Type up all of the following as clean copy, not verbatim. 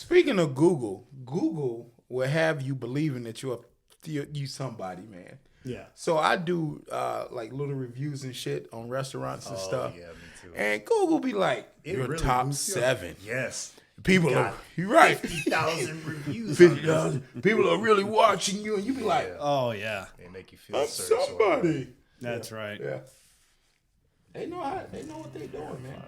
Speaking of Google will have you believing that you somebody, man. Yeah. So I do like little reviews and shit on restaurants and stuff. Yeah, me too. And Google be like, your really top boosts you. 7. Yes. People are, you're right. 50,000 reviews. 50,000. People are really watching you, and you be like, Oh, yeah. They make you feel I'm somebody. That's right. Yeah. They know what they doing, man.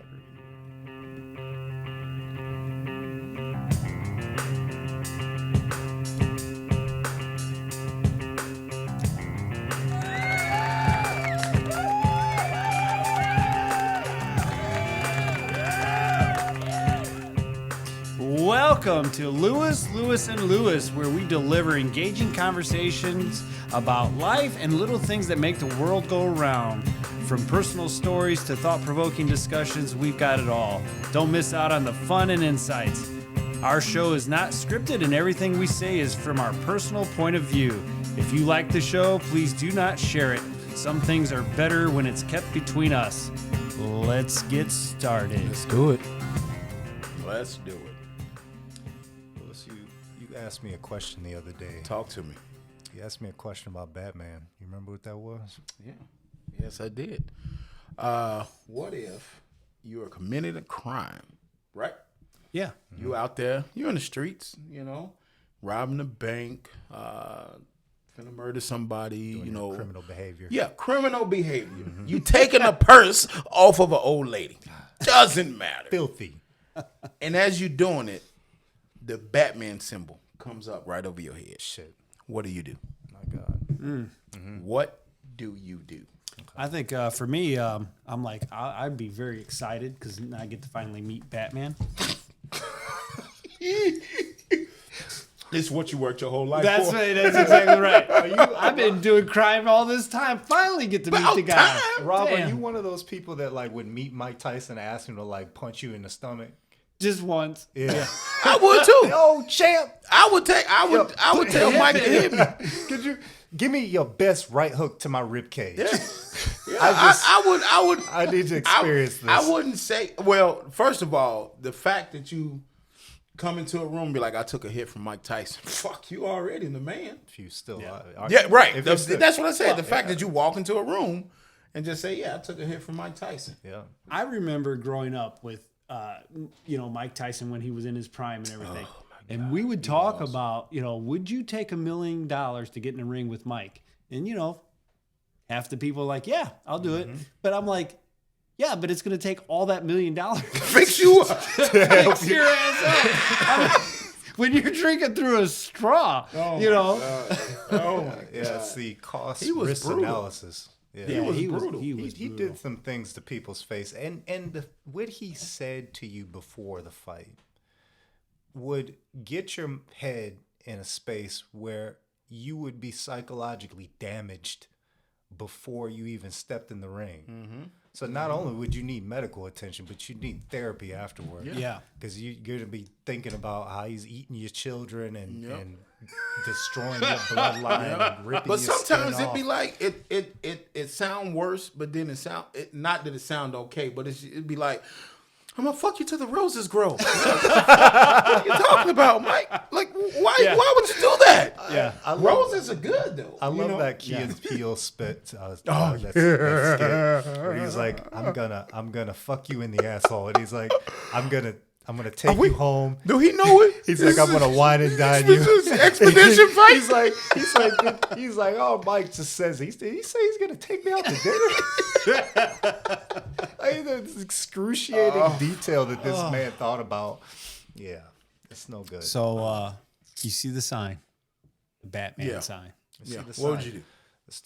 Welcome to Lewis, and Lewis, where we deliver engaging conversations about life and little things that make the world go around. From personal stories to thought-provoking discussions, we've got it all. Don't miss out on the fun and insights. Our show is not scripted, and everything we say is from our personal point of view. If you like the show, please do not share it. Some things are better when it's kept between us. Let's get started. Let's do it. Let's do it. Lewis, you asked me a question the other day. Talk to me. You asked me a question about Batman. You remember what that was? Yeah. Yes, I did. What if you were committing a crime, right? Yeah. You out there, you're in the streets, robbing a bank, finna murder somebody, Doing criminal behavior. Yeah, criminal behavior. You taking a purse off of an old lady. Doesn't matter. Filthy. And as you doing it, the Batman symbol comes up right over your head. Shit. What do you do? My God. What do you do? I think for me, I'm like, I'd be very excited because I get to finally meet Batman. It's what you worked your whole life That's for. right. That's exactly right. I've been doing crime all this time. Finally get to meet the guy. Rob, Damn. are you one of those people that would meet Mike Tyson and ask him to punch you in the stomach? Just once. Yeah. I would too. Oh, champ. I would tell Mike to hit me. Could you give me your best right hook to my rib cage? Yeah, I I would. I need to experience this. I wouldn't say. Well, first of all, the fact that you come into a room and be like, I took a hit from Mike Tyson. Fuck, you already the man. If you still Yeah, right. If That's you're still- what I said. The fact that you walk into a room and just say, yeah, I took a hit from Mike Tyson. Yeah. I remember growing up with, Mike Tyson when he was in his prime and everything. Oh, And we would talk about, would you take $1 million to get in a ring with Mike? And, half the people are like, yeah, I'll do it. But I'm like, yeah, but it's going to take all that $1 million to Fix you up. fix your ass up. I mean, when you're drinking through a straw, Oh my Yeah, it's the cost He was risk brutal. analysis. Yeah. Yeah, was he brutal. He did some things to people's face, and what he said to you before the fight would get your head in a space where you would be psychologically damaged before you even stepped in the ring. So not only would you need medical attention, but you need therapy afterward. Yeah. Because you're going to be thinking about how he's eating your children and destroying your bloodline and ripping But your sometimes skin it be off. like it sound worse, but then not that it sound okay, but it'd be like, I'm gonna fuck you till the roses grow. What are you talking about, Mike? Like, why would you do that? Yeah. Roses are good though. I love that Key and Peele spit. That's skit, where he's like, I'm gonna fuck you in the asshole, and he's like, I'm gonna take you home. Do he know it? He's like, I'm gonna wine and dine you. This is expedition fight. he's like, oh, Mike just says he say he's gonna take me out to dinner. This excruciating detail that this man thought about. Yeah, it's no good. So you see the sign, the Batman sign. Yeah. The What would sign. you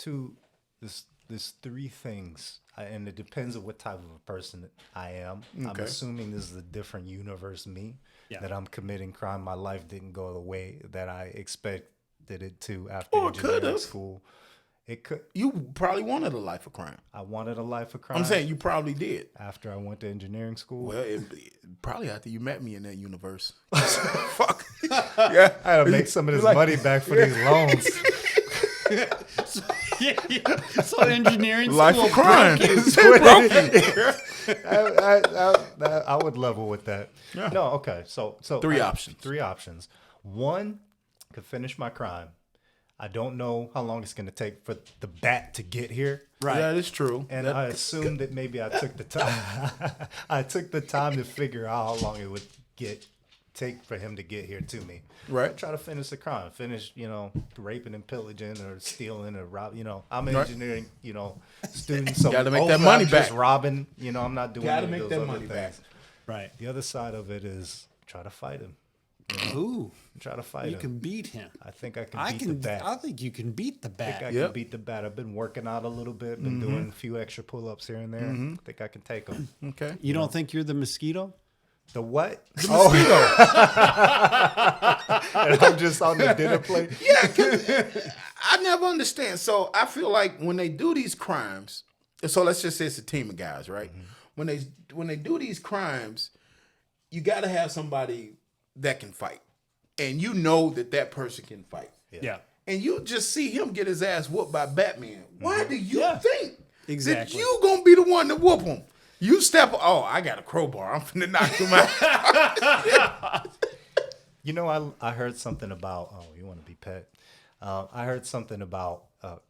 do? There's 3 things, and it depends on what type of a person I am. I'm Okay. assuming this is a different universe me, Yeah. that I'm committing crime. My life didn't go the way that I expected it to after Or it engineering could've. school. It could. You probably wanted a life of crime. I wanted a life of crime. I'm saying you probably did. after I went to engineering school. Well, probably after you met me in that universe. Fuck. Yeah. I had to make some of this money back for these loans. So engineering Life school of crime. broke you. It broke you. I would level with that. Yeah. No, okay. So Three options. 3 options. One, could finish my crime. I don't know how long it's going to take for the bat to get here. Right. That is true. And I assumed that maybe I took the time. I took the time to figure out how long it would take for him to get here to me. Right. I try to finish the crime. Finish, raping and pillaging or stealing or robbing. I'm an Right. engineering, student. So Gotta make that hopefully money I'm just back. robbing. I'm not doing Gotta any make of that those money other back. things. Right. The other side of it is try to fight him. Ooh. Try to fight You him. can beat him. I think I can beat the bat. I think you can beat the I think bat. I Yep. can beat the bat. I've been working out a little bit, been doing a few extra pull-ups here and there. I think I can take them. Okay. You don't think you're the mosquito? The what? The mosquito. And I'm just on the dinner plate. Yeah, 'cause I never understand. So I feel like when they do these crimes, so let's just say it's a team of guys, right? When they do these crimes, you got to have somebody that can fight, and you know that person can fight. Yeah. And you just see him get his ass whooped by Batman. Why do you think that Exactly. you gonna be the one to whoop him? You step. Oh, I got a crowbar. I'm finna knock him out. I heard something about, you want to be pet? I heard something about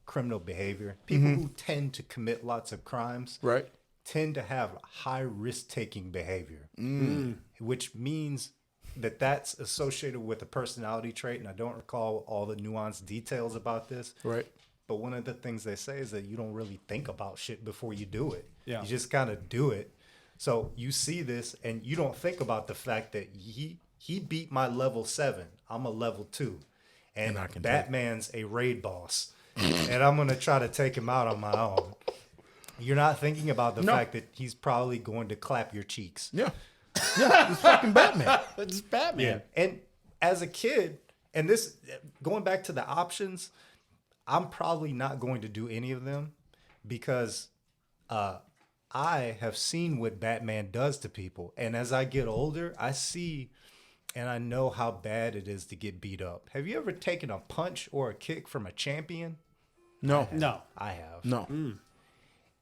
criminal behavior. People who tend to commit lots of crimes Right. tend to have high risk-taking behavior, which means that's associated with a personality trait. And I don't recall all the nuanced details about this. Right. But one of the things they say is that you don't really think about shit before you do it. Yeah. You just kind of do it. So you see this and you don't think about the fact that he beat my level 7. I'm a level 2. And I can Batman's a raid boss. And I'm going to try to take him out on my own. You're not thinking about the fact that he's probably going to clap your cheeks. Yeah. Yeah. It's fucking Batman. It's Batman. And as a kid, and this, going back to the options, I'm probably not going to do any of them because I have seen what Batman does to people. And as I get older, I see and I know how bad it is to get beat up. Have you ever taken a punch or a kick from a champion? No. No. I have. No.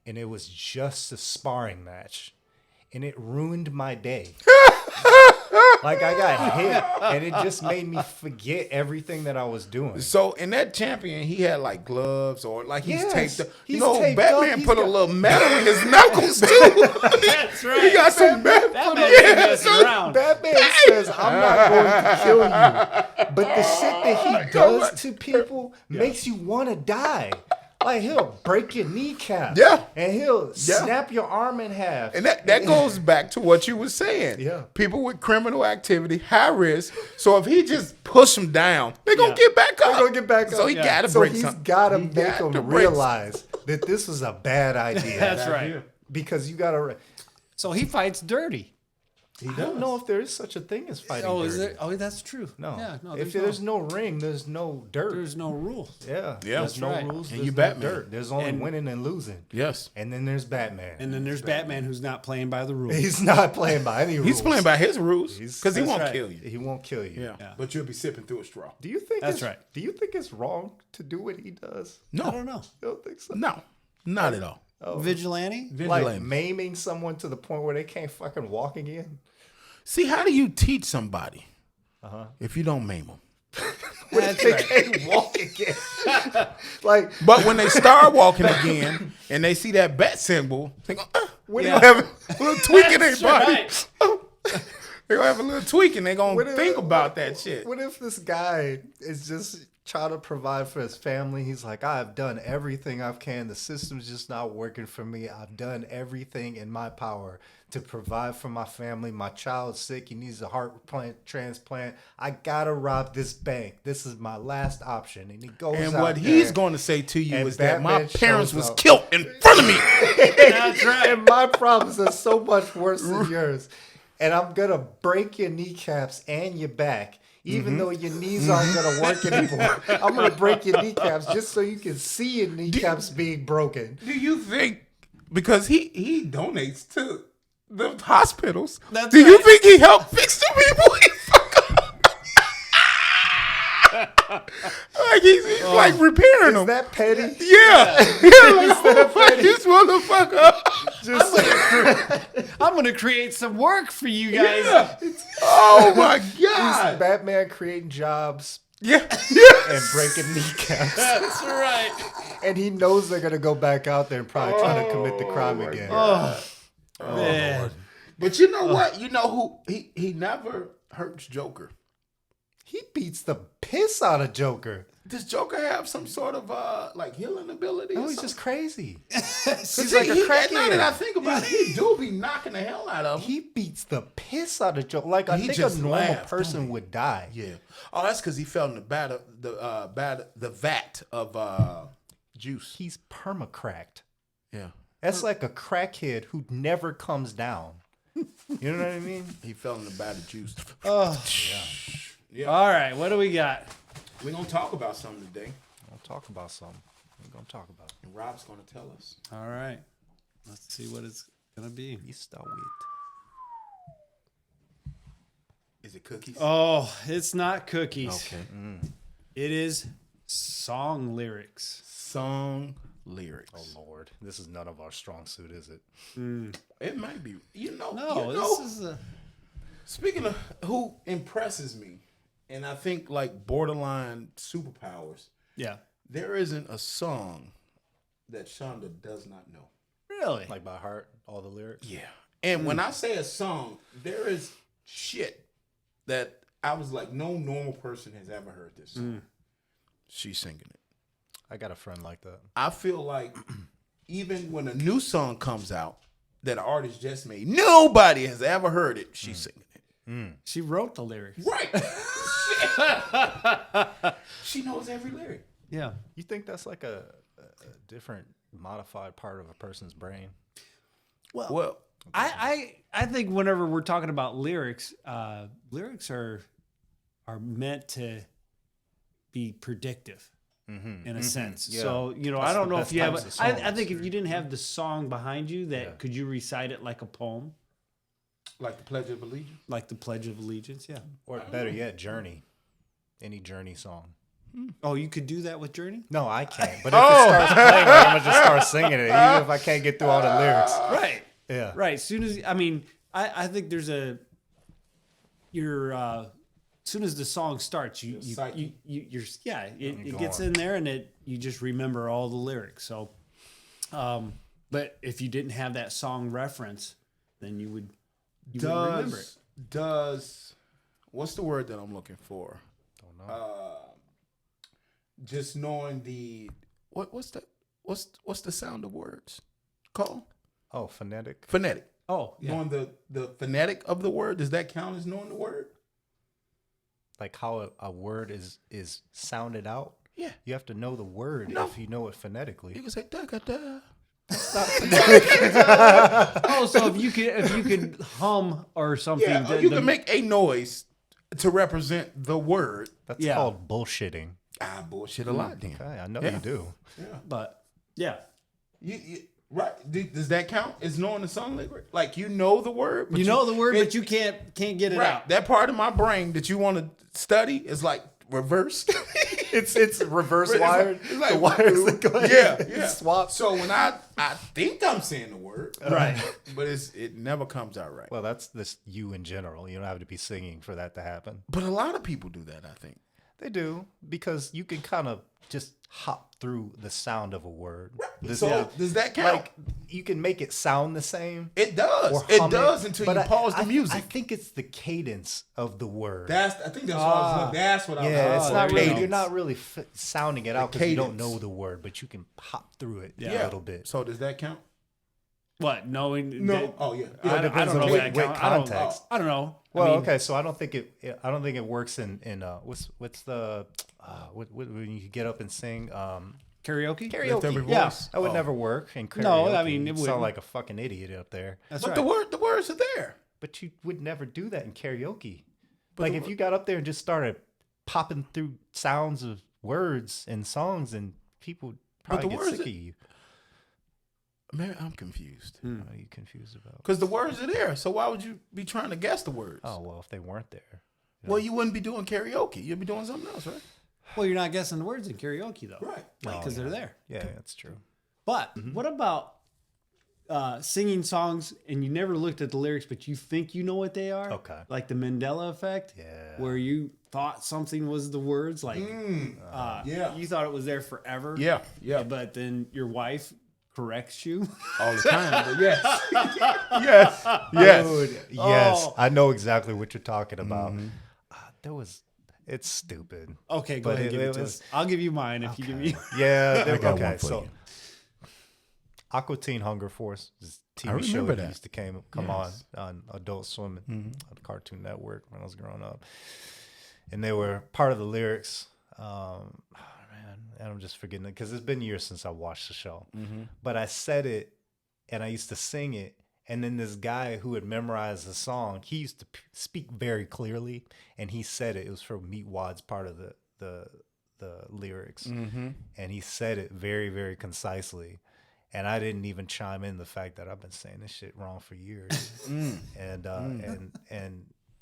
And it was just a sparring match. And it ruined my day. Like I got hit and it just made me forget everything that I was doing. So in that champion, he had like gloves or like he's Yes, taped up. he's You know, taped Batman up. He's put a got- little metal in his knuckles too. That's right. He got some metal. Batman ain't messing around. Batman says, I'm not going to kill you. But the shit that he does to people makes you want to die. Like he'll break your kneecap. Yeah. And he'll snap your arm in half. And that goes back to what you were saying. Yeah. People with criminal activity, high risk. So if he just push them down, they're going to get back up. They're gonna get back up. So he got to So break he's something. got to He make got to them break realize that this was a bad idea. That's right. Because you got to... So he fights dirty. I don't know if there is such a thing as fighting Oh, dirty. is there? Oh, that's true. No. Yeah. No. If there's no ring, there's no dirt. there's no rules. Yeah. Yeah. There's That's no right. rules. And There's you no Batman. dirt. There's only And- winning and losing. Yes. And then there's Batman. And then there's Batman who's not playing by the rules. He's not playing by any rules. He's playing by his rules because he That's won't right. kill you. He won't kill you. Yeah. Yeah. But you'll be sipping through a straw. Do you think That's right. Do you think it's wrong to do what he does? I don't No. know. You don't think so? No. Not at all. Vigilante. Like Vigilante. maiming someone to the point where they can't fucking walk again? See, how do you teach somebody if you don't maim them? That's They right. can't walk again. Like, But when they start walking again and they see that bat symbol, they go, when Yeah. have a little tweak in their That's body. right. They're gonna have a little tweak and they're gonna What if- think about that shit. What if this guy is just trying to provide for his family? He's like, I've done everything I can. The system's just not working for me. I've done everything in my power to provide for my family. My child's sick. He needs a heart transplant. I gotta rob this bank. This is my last option. And he goes And out what there, he's going to say to you and is that my Batman parents shows was up. killed in front of me. That's right. And my problems are so much worse than yours. And I'm gonna break your kneecaps and your back. Even though your knees aren't gonna work anymore, I'm gonna break your kneecaps just so you can see your kneecaps being broken. Do you think because he donates to the hospitals? That's do you right. think he helped fix the people he fuck up? Like he's like repairing Is them. that petty? Yeah. Yeah, like, who fuck this motherfucker up? I'm gonna create some work for you guys. Yeah. Oh my He's God. Batman creating jobs Yeah. and breaking kneecaps. That's right. And he knows they're gonna go back out there and probably try to commit the crime my again. Oh, man. But you know what? You know who he never hurts Joker. He beats the piss out of Joker. Does Joker have some sort of like healing ability? No, or he's something? just crazy. He's like a Now that I crackhead. think about it, he do be knocking the hell out of him. He beats the piss out of Joker. Like I He think just a normal laughs, person don't he? would die. Yeah. Oh, that's because he fell in the vat of juice. He's perma-cracked. Yeah. That's like a crackhead who never comes down. You know what I mean? He fell in the vat of juice. Oh. Yeah. All right, what do we got? We're gonna talk about something today, We'll talk about something. We're gonna talk about it. and Rob's gonna tell us. All right, let's see what it's gonna be. You start Is it cookies? Oh, it's not cookies. Okay. It is song lyrics. Song lyrics. Oh Lord, this is none of our strong suit, is it? It might be. No, know, this is a. Speaking of who impresses me, and I think like borderline superpowers, Yeah. there isn't a song that Shonda does not know. Really? Like by heart, all the lyrics. Yeah. And when I say a song, there is shit that I was like, no normal person has ever heard this song. She's singing it. I got a friend like that. I feel like even when a new song comes out that an artist just made, nobody has ever heard it, she's singing it. She wrote the lyrics. Right. She knows every lyric. Yeah. You think that's like a different modified part of a person's brain? Well, I think whenever we're talking about lyrics, lyrics are meant to be predictive in a sense. Yeah. So, I That's don't the know if best you have, types of I songs. think if you didn't have the song behind you, that could you recite it like a poem? like the Pledge of Allegiance. Like the Pledge of Allegiance? Yeah. Or better yet, Journey. Any Journey song. Oh, you could do that with Journey? No, I can't. But if it starts playing, I'm gonna just start singing it, even if I can't get through all the lyrics. Right. Yeah. Right. Soon as I think there's as soon as the song starts, it gets in there and you just remember all the lyrics. So, but if you didn't have that song reference, then you would remember it. Does what's the word that I'm looking for? Don't know. Just knowing the what's the sound of words called? Oh, phonetic. Phonetic. Oh, yeah. Knowing the phonetic of the word, does that count as knowing the word? Like how a word is sounded out. Yeah. You have to know the word No. if you know it phonetically. You can say da da da. Oh, so if you could hum or something, Yeah, you can make a noise to represent the word. That's Yeah. called bullshitting. I bullshit a lot then. Okay, I know Yeah. you do. But yeah, You right? Does that count as knowing the song lyric? Like you know the word, but you know the word, but you can't get it right. out. That part of my brain that you want to study is like reversed. It's reverse It's like- wired. it's like- the wires that go yeah. swap. So when I think I'm saying the word, Right. but it never comes out right. Well, that's this you in general. You don't have to be singing for that to happen. But a lot of people do that, I think. They do, because you can kind of just hop through the sound of a word. So does that count? Like you can make it sound the same. It does. Or It hum does until but you pause the I music. think it's the cadence of the word. I think that's what I was looking. That's what I was. Yeah, it's looking not for. really. Cadence. You're not really sounding it out because you don't cadence. know the word, but you can hop through it a Yeah. little bit. So does that count? What? Knowing? No. that- Oh yeah. I don't depends know on that what count. context. I don't know. Well, I mean, okay, so I don't think it works in what's the when you get up and sing karaoke. Lift every Yeah, voice. that would never work in karaoke. No, I mean, it You'd wouldn't. sound like a fucking idiot up there. That's But right. the words are there. But you would never do that in karaoke. Like if you got up there and just started popping through sounds of words and songs, and people would probably the get words sick of you. Man, I'm confused. What are you confused about? Because the words are there. So why would you be trying to guess the words? Oh well, if they weren't there, Well, you wouldn't be doing karaoke. You'd be doing something else, right? Well, you're not guessing the words in karaoke though, Right. Because they're there. yeah, that's true. But what about singing songs and you never looked at the lyrics, but you think you know what they are. Okay. Like the Mandela effect. Yeah. Where you thought something was the words, like Yeah. you thought it was there forever. Yeah, yeah. But then your wife corrects you. All the time. But yes. Yes. Yes. Dude, yes, Oh. I know exactly what you're talking about. It's stupid. Okay, go But ahead and give it to was- us. I'll give you mine if you give me. Yeah, I got okay. one for So, you. Aqua Teen Hunger Force, this I TV show remember that that. used to come Yes. on Adult Swim on the Cartoon Network when I was growing up, and they were part of the lyrics. Man, and I'm just forgetting it because it's been years since I watched the show. But I said it, and I used to sing it. And then this guy who had memorized the song, he used to speak very clearly, and he said it. It was for Meat Wad's part of the lyrics, and he said it very, very concisely. And I didn't even chime in the fact that I've been saying this shit wrong for years. And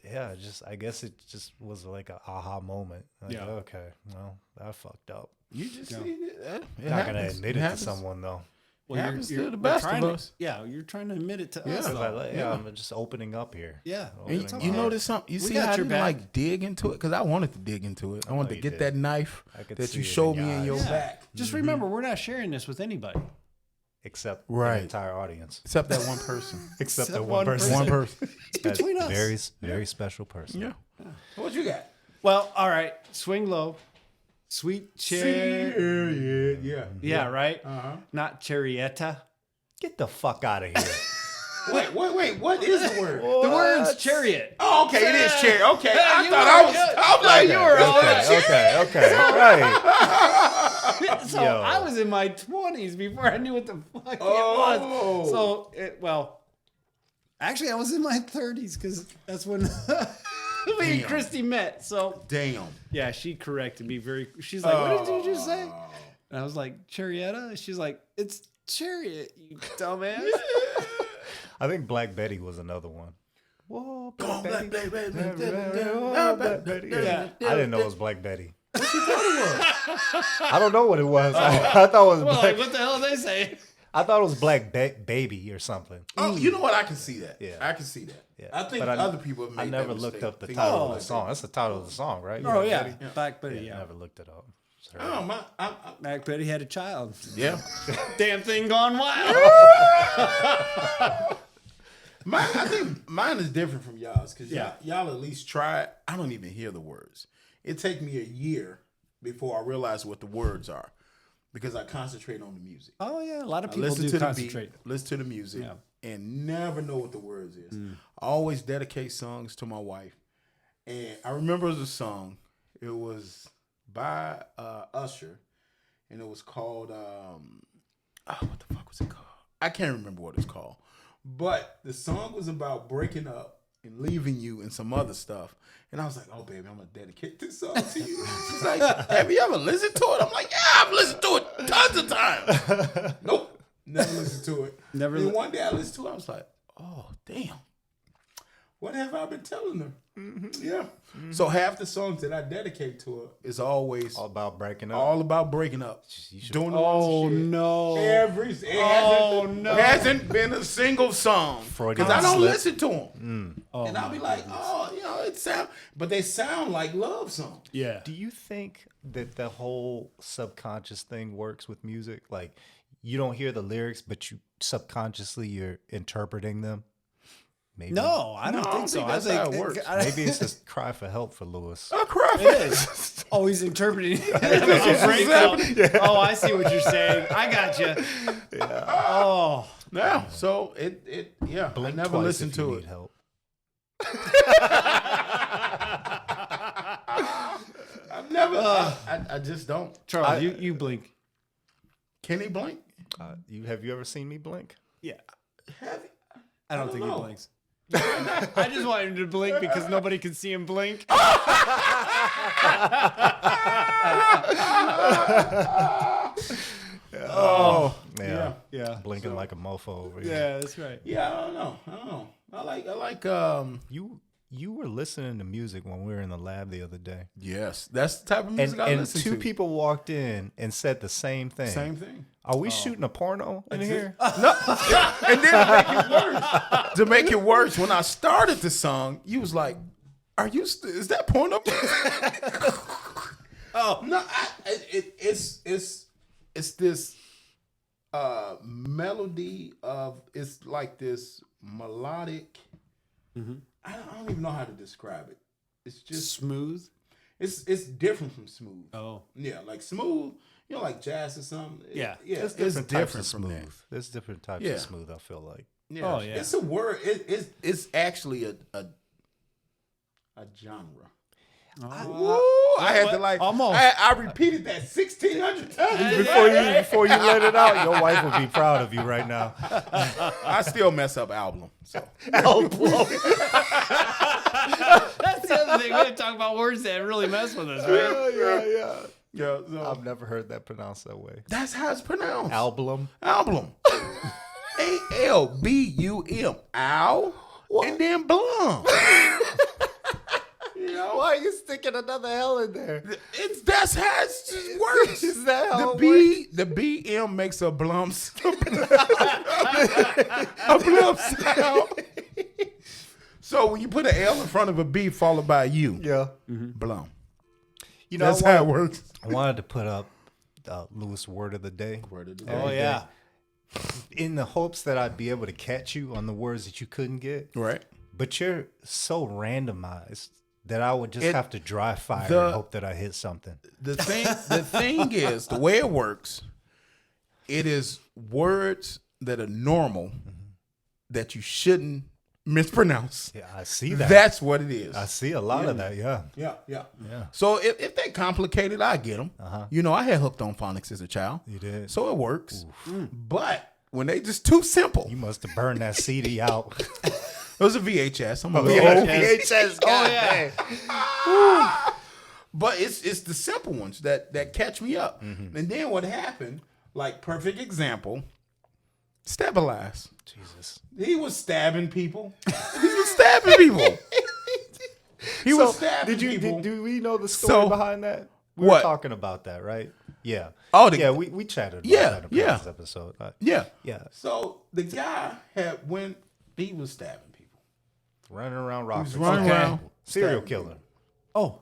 yeah, I guess it just was like an aha moment. Like, Yeah. okay, well, I fucked up. You just Yeah. need it. I'm not gonna admit it to someone though. Well, happens to the we're best trying of to- us. Yeah, you're trying to admit it to us. Because Though. I'm just opening up here. Yeah. And Opening you up. notice something? You We see got how I your didn't back. like dig into it? Because I wanted to dig into it. I wanted to you get did. that knife I could that see you it in showed your me in your eyes. back. Just remember, we're not sharing this with anybody. Except Right. the entire audience. Except that one person. Except that one one person. One person. That's between us. Very, very special person. Yeah. What you got? Well, all right. Swing low. Sweet cherry. Yeah. Yeah, right? Uh-huh. Not charietta. Get the fuck out of here. Wait. What is the word? The word's chariot. Oh, okay. It is cherry. Okay. I you thought were I was. good. I was like, you were Okay. Right. So Yo. I was in my 20s before I knew what the fuck Oh. it was. So, actually, I was in my 30s because that's when me and Damn. Christy met. So, Damn. yeah, she corrected me she's like, what did you just say? And I was like, charietta? She's like, it's chariot, you dumbass. I think Black Betty was another one. Whoa, Come on, Black Betty. Betty. Yeah. I didn't know it was Black Betty. I don't know what it was. I thought it was Well, Black. like, what the hell did they say? I thought it was Black Baby or something. Oh, you know what? I can see that. Yeah. I can see that. Yeah. I think But other people have made I never that looked mistake. up the Think title about of the it. song. That's the title of the song, right? Oh, yeah. Betty? Yeah. Black Betty, I yeah. never looked it up. Oh, Black Betty had a child. yeah. Damn thing gone wild. I think mine is different from y'all's because Yeah. y'all at least try it. I don't even hear the words. It take me a year before I realize what the words are because I concentrate on the music. Oh, yeah. A lot of I people listen do to the concentrate. beat, listen to the music, Yeah. and never know what the words is. I always dedicate songs to my wife, and I remember the song. It was by Usher, and it was called what the fuck was it called? I can't remember what it's called, but the song was about breaking up and leaving you and some other stuff. And I was like, oh, baby, I'm going to dedicate this song to you. She's like, have you ever listened to it? I'm like, yeah, I've listened to it tons of times. Nope, never listened to it. Never Then li- one day I listened to it, I was like, oh, damn. What have I been telling her? Yeah. So half the songs that I dedicate to her is always All about breaking up. all about breaking up. You should- Doing the Oh, wrong shit. no. Hasn't been a single song Freudian because I don't slip. listen to them, Oh, and I'll be like, oh, it sound, but they sound like love songs. yeah. Do you think that the whole subconscious thing works with music? Like, you don't hear the lyrics, but you subconsciously you're interpreting them. Maybe. No, I don't No, I think don't so. think that's how it works. Maybe it's just cry for help for Lewis. I cry. It is. Oh, he's interpreting a breakup. Oh, I see what you're saying. I got you. Oh, Now, so yeah. Blink I never twice listened if you to need it. help. I've never. I just don't. Charles, you blink. Can he blink? Have you ever seen me blink? Yeah. Have he? I don't think he know. blinks. I just want him to blink because nobody can see him blink. Oh, Yeah. Yeah. Blinking like a mofo over here. Yeah, that's right. yeah. I don't know. I like. You you were listening to music when we were in the lab the other day. Yes, that's the type of music I And listen two to. people walked in and said the same thing. Same thing. Are we shooting a porno in here? No, and then to make it worse, when I started the song, you was like, "Are you? Is that porno?" Oh no, it's this melody of it's like this melodic. I don't even know how to describe it. It's just Smooth. It's different from smooth. Oh. Yeah, like smooth, like jazz or something. Yeah. Yeah, There's it's different types different of from smooth. that. There's different types Yeah. of smooth, I feel like. Yeah. Oh, yeah. It's a word. It's actually a genre. I had to like almost. I repeated that 1,600 times Before you let it out, your wife would be proud of you right now. I still mess up album. So That's the other thing. We have to talk about words that really mess with us, right? yeah. So I've never heard that pronounced that way. that's how it's pronounced. Album. Album. ALBUM. Ow. And then blum. Why are you sticking another L in there? That's how it just works. Is that how the it works? The BM makes a blum sound. So when you put an L in front of a B followed by a U, Yeah. blum. You know, That's how it works. I wanted to put up Lewis Word of the Day. Oh, yeah. In the hopes that I'd be able to catch you on the words that you couldn't get. Right. But you're so randomized that I would just have to dry fire and hope that I hit something. The thing is, the way it works, it is words that are normal that you shouldn't mispronounce. Yeah, I see that. That's what it is. I see a lot of that, yeah. Yeah. So if they're complicated, I get them. I had hooked on phonics as a child. You did? So it works. But when they just too simple, You must have burned that CD out. it was a VHS. I'm a Oh, little old. VHS. Oh, yeah. But it's the simple ones that catch me up. And then what happened, like perfect example, Stabilize. Jesus. He was stabbing people. He was stabbing people. He was stabbing people. Do we know the story behind that? We were What? talking about that, right? Yeah. Oh, we chatted about Yeah, that in a yeah. previous episode. Yeah. Yeah. So the guy he was stabbing people. Running around Rockford. running around. Serial Stabbing killer. Oh,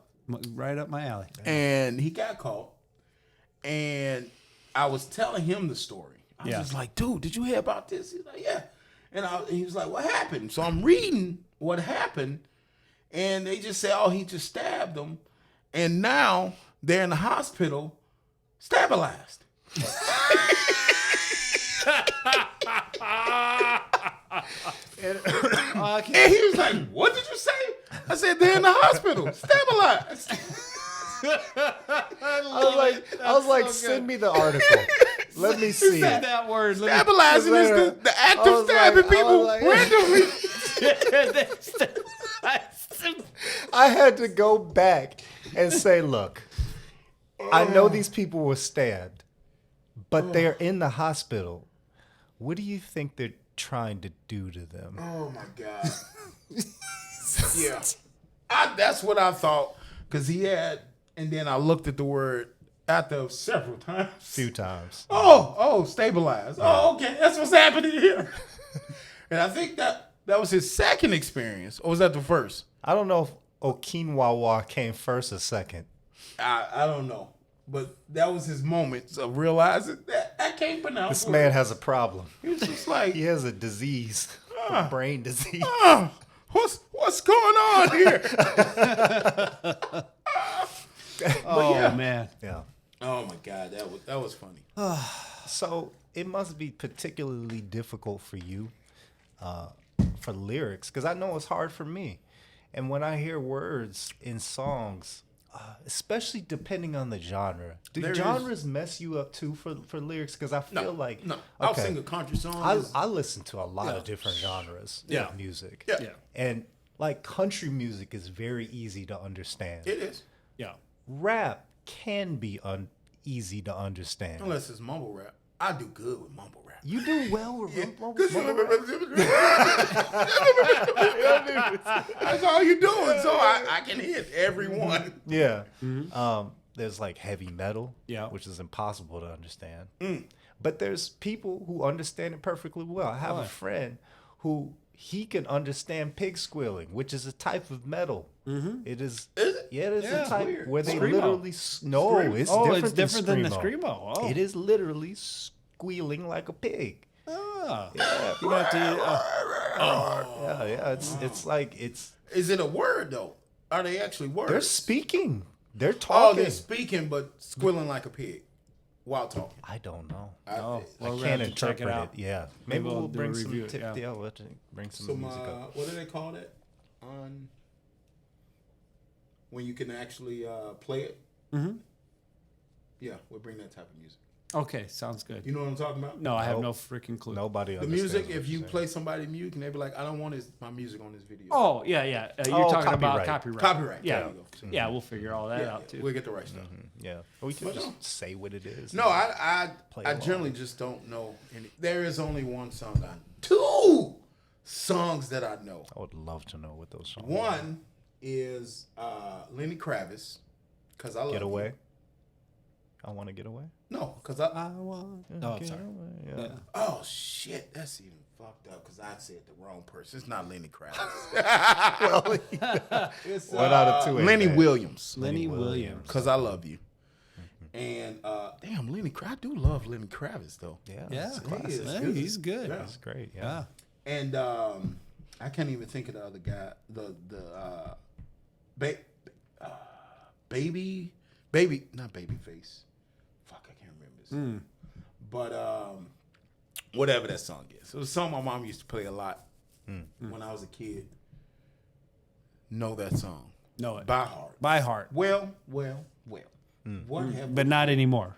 right up my alley. And he got caught. And I was telling him the story. I was just like, dude, did you hear about this? He's like, yeah. And he was like, what happened? So I'm reading what happened. And they just say, oh, he just stabbed them. And now they're in the hospital, stabilized. And he was like, what did you say? I said, they're in the hospital, stabilized. I was like, send me the article. Let me see Say it. that word. Stabilizing is the act of stabbing people randomly. I had to go back and say, look, I know these people were stabbed, but they're in the hospital. What do you think they're trying to do to them? Oh my God. Yeah. That's what I thought. Because he had, and then I looked at the word after several times. Few times. Oh, stabilize. Oh, okay. That's what's happening here. And I think that was his second experience. Or was that the first? I don't know if Okinawa came first or second. I don't know. But that was his moment of realizing that I can't pronounce This man has a problem. He was just like, He has a disease, a brain disease. what's going on here? Oh, man. Yeah. Oh my God, that was funny. So it must be particularly difficult for you for lyrics, because I know it's hard for me. And when I hear words in songs, especially depending on the genre, do genres mess you up too for lyrics? Because I feel like no. I'll sing a country song. I listen to a lot of different genres of music. Yeah. And like country music is very easy to understand. It is. Yeah. Rap can be easy to understand. Unless it's mumble rap. I do good with mumble rap. You do well with mumble That's all you doing, so I can hit every one. Yeah. There's like heavy metal, Yeah. which is impossible to understand. But there's people who understand it perfectly well. I have a friend who he can understand pig squealing, which is a type of metal. It is. Yeah, it is a type weird. where they Screamo. literally no, it's different than the Screamo. Screamo. Oh. It is literally squealing like a pig. Ah. Yeah, You got to. yeah. It's like it's. Is it a word though? Are they actually words? They're speaking. They're Oh, talking. they're speaking, but squealing like a pig while talking. I don't know. Oh, I well, we're can't gonna have to check interpret it out. Yeah, maybe we'll we'll do a bring some review, tip. yeah. Yeah, we'll have to bring some Some music up. what do they call that? When you can actually play it. Yeah, we'll bring that type of music. Okay, sounds good. You know what I'm talking about? No, I have Nope. no freaking clue. Nobody. The understands music. what If you're you saying. play somebody music and they be like, I don't want my music on this video. Oh, yeah. You're Oh, talking about copyright. copyright. Copyright. Yeah. There you go. Yeah, we'll figure all that out, too. We'll get the right stuff. Yeah, we can But just no. say what it is. No, I Play along. generally just don't know any. There is only one song two songs that I know. I would love to know what those songs. One is Lenny Kravitz, cause I love Get You. away. I want to get away. No, cause I. I want. Oh, I'm Get sorry. away, yeah. Oh shit, that's even fucked up. Cause I said the wrong person. It's not Lenny Kravitz. It's What out of two ain't Lenny bad? Williams. Lenny Williams. Cause I love you. And damn, I do love Lenny Kravitz though. Yeah, Yeah, it's classic. yeah, he's good. Yeah. That's great. Yeah. Yeah. And I can't even think of the other guy. Baby, not Babyface. Fuck, I can't remember his name. But whatever that song is, it was a song my mom used to play a lot when I was a kid. Know that song Know it. by heart. By heart. Well. What have But not anymore.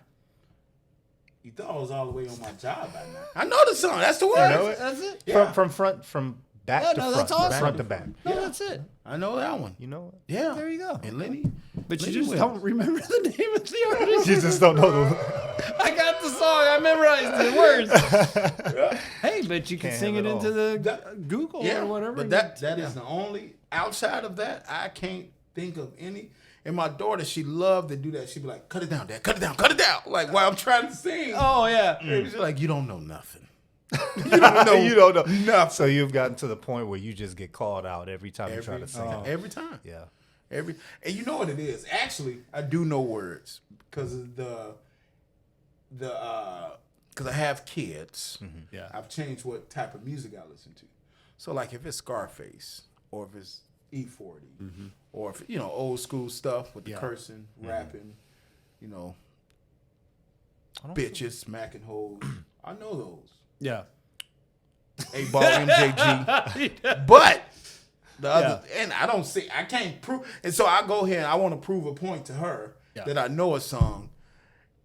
you thought I was all the way on my job by now? I know the song. That's the word. know it? That's it? Yeah. From back Yeah, to no, front. that's awesome. Front to back. No, that's it. I know that one. You know it? Yeah. There you go. And Lenny. But you Lenny just Williams. don't remember the name of the artist. You just don't know the. I got the song. I memorized the words. Hey, but you can Can't sing have it it into all. the Google Yeah, or whatever. but that is the only. Outside of that, I can't think of any. And my daughter, she loved to do that. She'd be like, "Cut it down, Dad. Cut it down. Cut it down." Like while I'm trying to sing. Oh, yeah. She's like, "You don't know nothing. You don't know. You don't know. nothing." So you've gotten to the point where you just get called out every time you try to sing. Every time. Yeah. And you know what it is. Actually, I do know words because of because I have kids. Yeah. I've changed what type of music I listen to. So like if it's Scarface or if it's E40 or if old school stuff with the cursing, rapping, bitches smacking hoes. I know those. Yeah. 8-ball MJG. But the other, and I can't prove. And so I go here and I want to prove a point to her that I know a song.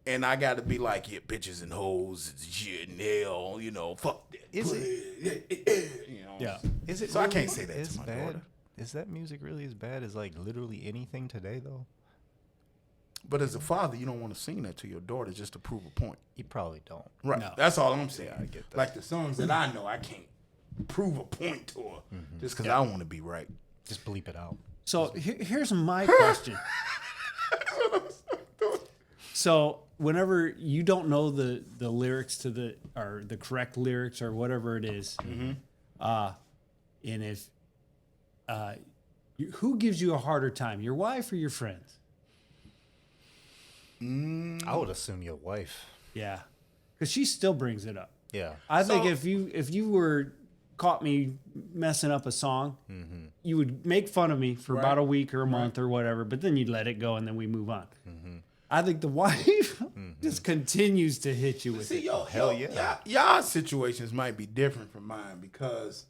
And I got to be like, yeah, bitches and hoes, shit and hell, fuck that. Is it? Yeah. Is it? So I really can't say that as to my bad? daughter. Is that music really as bad as like literally anything today though? But as a father, you don't want to sing that to your daughter just to prove a point. You probably don't. Right. No. That's all I'm saying. I get that. Like the songs that I know, I can't prove a point to her just because I want to be right. Just bleep it out. So here's my question. So whenever you don't know the lyrics to the correct lyrics or whatever it is, and if who gives you a harder time, your wife or your friends? I would assume your wife. Yeah, because she still brings it up. Yeah. I think So- if you were caught me messing up a song, you would make fun of me for about a week or a month or whatever, but then you'd let it go and then we move on. I think the wife just continues to hit you with See, it. hell yeah. Y'all situations might be different from mine because,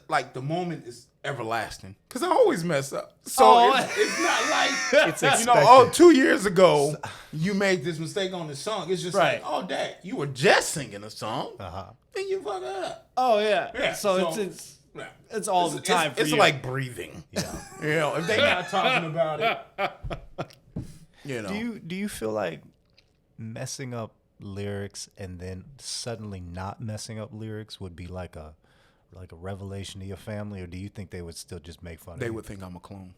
like, the moment is everlasting. Because I always mess up. So Oh. it's not like, It's expected. 2 years ago, you made this mistake on the song. It's just Right. like, oh, Dad, you were just singing a song. Uh-huh. Then you fuck up. Oh yeah. Yeah, So, so- it's Yeah. all the time for it's you. like breathing. Yeah. If they not talking about it, Do you feel like messing up lyrics and then suddenly not messing up lyrics would be like a revelation to your family, or do you think they would still just make fun of They you? would think I'm a clone.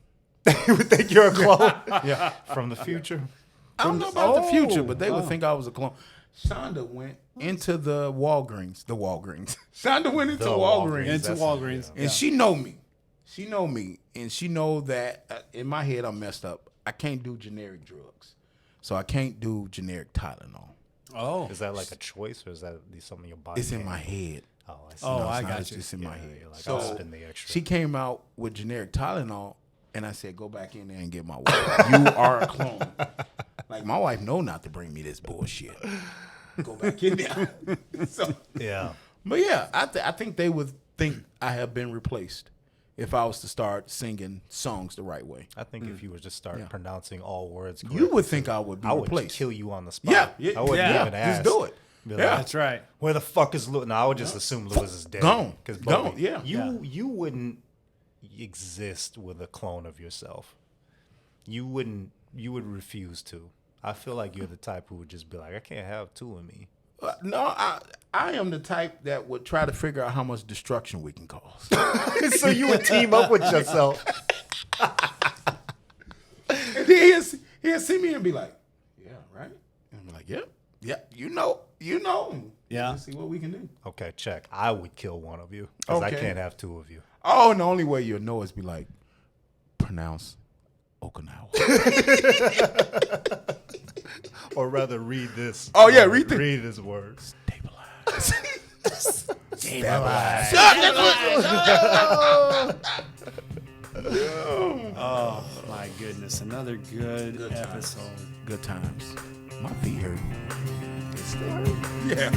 They would think you're a clone Yeah. from the future. I don't know about the future, but they wow. would think I was a clone. Shonda went into the Walgreens. Shonda went into The Walgreens. Into That's- Walgreens. And she know me. She know me. And she know that in my head I'm messed up. I can't do generic drugs. So I can't do generic Tylenol. Oh. Is that like a choice, or is that something your body? It's in can't my do? head. Oh, I see. Oh, No, it's I not. got It's you. just in my Yeah, head. you're like, So I'll spend the extra. she came out with generic Tylenol, and I said, "Go back in there and get my wife. You are a clone." Like my wife know not to bring me this bullshit. Go back in there. So, Yeah. but yeah, I think they would think I have been replaced if I was to start singing songs the right way. I think if you were to start pronouncing all words correctly, You would think I would be I would replaced. kill you on the spot. Yeah, yeah, I wouldn't yeah. even ask. Just do it. Be Yeah. That's right. Where the fuck is Lewis? No, I would just assume Lewis is dead. Gone. Because Gone, yeah. you wouldn't exist with a clone of yourself. You wouldn't. You would refuse to. I feel like you're the type who would just be like, I can't have two of me. No, I am the type that would try to figure out how much destruction we can cause. So you would team up with yourself. And then he'll see me and be like, "Yeah, right." And I'm like, "Yeah, you know." Yeah. Let's see what we can do. Okay, check. I would kill one of you because I Okay. can't have two of you. Oh, and the only way you'll know is be like, pronounce Okinawa. Or rather, read this. Oh, yeah, read this word. Stabilize. Stabilize. Oh my goodness! Another good episode. Good times. My feet hurt. It still hurt. Yeah.